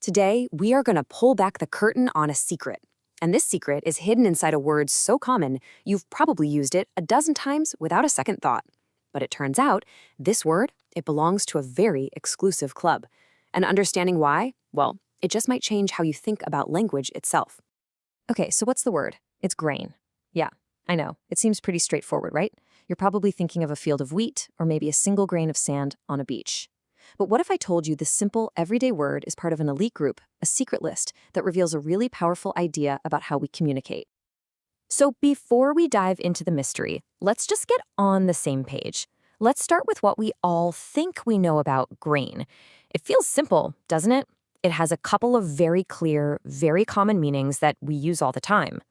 Today, we are going to pull back the curtain on a secret. And this secret is hidden inside a word so common, you've probably used it a dozen times without a second thought. But it turns out, this word, it belongs to a very exclusive club. And understanding why, well, it just might change how you think about language itself. Okay, so what's the word? It's grain. Yeah, I know. It seems pretty straightforward, right? You're probably thinking of a field of wheat or maybe a single grain of sand on a beach. But what if I told you this simple, everyday word is part of an elite group, a secret list that reveals a really powerful idea about how we communicate? So before we dive into the mystery, let's just get on the same page. Let's start with what we all think we know about grain. It feels simple, doesn't it? It has a couple of very clear, very common meanings that we use all the time.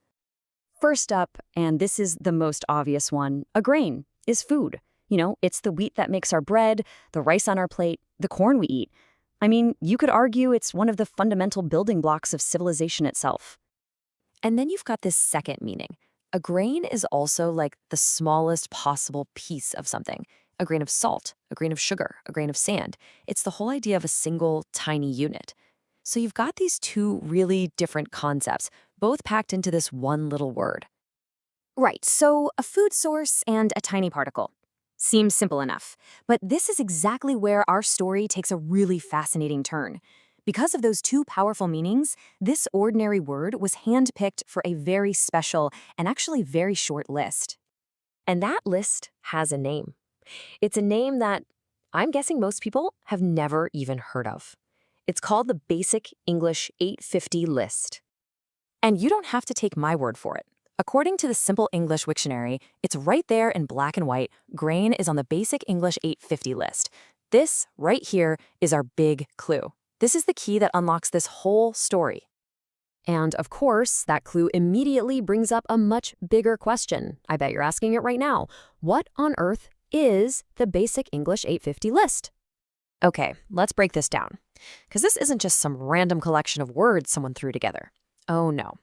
First up, and this is the most obvious one, a grain is food. It's the wheat that makes our bread, the rice on our plate, the corn we eat. I mean, you could argue it's one of the fundamental building blocks of civilization itself. And then you've got this second meaning. A grain is also like the smallest possible piece of something. A grain of salt, a grain of sugar, a grain of sand. It's the whole idea of a single tiny unit. So you've got these two really different concepts, both packed into this one little word. Right, so a food source and a tiny particle. Seems simple enough, but this is exactly where our story takes a really fascinating turn. Because of those two powerful meanings, this ordinary word was handpicked for a very special and actually very short list. And that list has a name. It's a name that I'm guessing most people have never even heard of. It's called the Basic English 850 list. And you don't have to take my word for it. According to the Simple English Wiktionary, it's right there in black and white. Grain is on the Basic English 850 list. This, right here, is our big clue. This is the key that unlocks this whole story. And of course, that clue immediately brings up a much bigger question. I bet you're asking it right now. What on earth is the Basic English 850 list? Okay, let's break this down. Because this isn't just some random collection of words someone threw together. Oh no,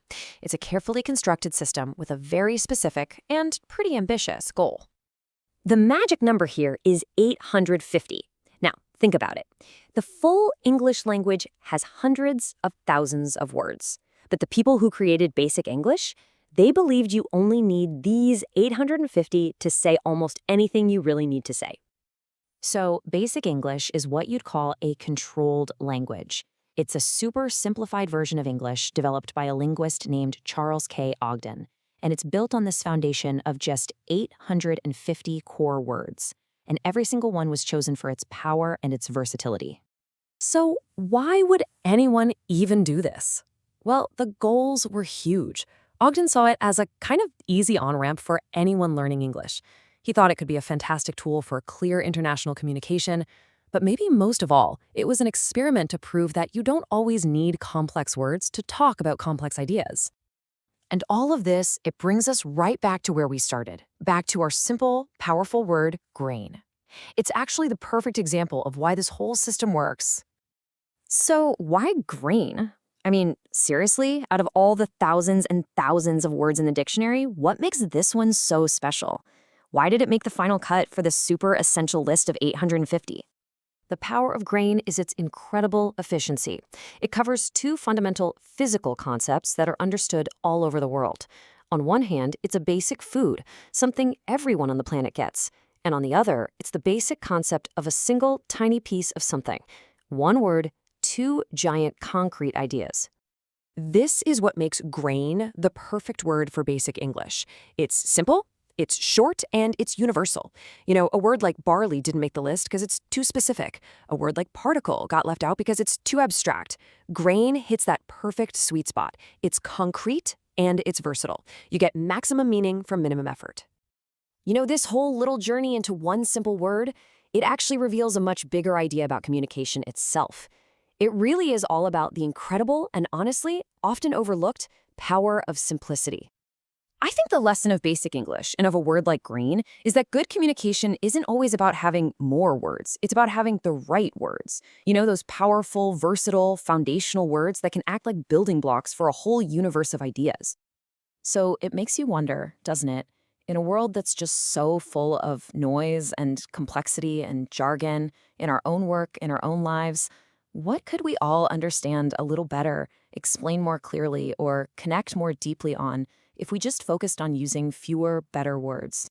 it's a carefully constructed system with a very specific and pretty ambitious goal. The magic number here is 850. Now, think about it. The full English language has hundreds of thousands of words. But the people who created Basic English, they believed you only need these 850 to say almost anything you really need to say. So Basic English is what you'd call a controlled language. It's a super simplified version of English developed by a linguist named Charles K. Ogden, and it's built on this foundation of just 850 core words, and every single one was chosen for its power and its versatility. So why would anyone even do this? Well, the goals were huge. Ogden saw it as a kind of easy on-ramp for anyone learning English. He thought it could be a fantastic tool for clear international communication, but maybe most of all, it was an experiment to prove that you don't always need complex words to talk about complex ideas. And all of this, it brings us right back to where we started, back to our simple, powerful word, grain. It's actually the perfect example of why this whole system works. So why grain? I mean, seriously, out of all the thousands and thousands of words in the dictionary, what makes this one so special? Why did it make the final cut for the super essential list of 850? The power of grain is its incredible efficiency. It covers two fundamental physical concepts that are understood all over the world. On one hand, it's a basic food, something everyone on the planet gets. And on the other, it's the basic concept of a single tiny piece of something. One word, two giant concrete ideas. This is what makes grain the perfect word for Basic English. It's simple, it's short, and it's universal. A word like barley didn't make the list because it's too specific. A word like particle got left out because it's too abstract. Grain hits that perfect sweet spot. It's concrete and it's versatile. You get maximum meaning from minimum effort. This whole little journey into one simple word, it actually reveals a much bigger idea about communication itself. It really is all about the incredible and honestly, often overlooked power of simplicity. I think the lesson of Basic English and of a word like grain is that good communication isn't always about having more words. It's about having the right words. Those powerful, versatile, foundational words that can act like building blocks for a whole universe of ideas. So it makes you wonder, doesn't it? In a world that's just so full of noise and complexity and jargon in our own work, in our own lives, What could we all understand a little better, explain more clearly, or connect more deeply on if we just focused on using fewer, better words?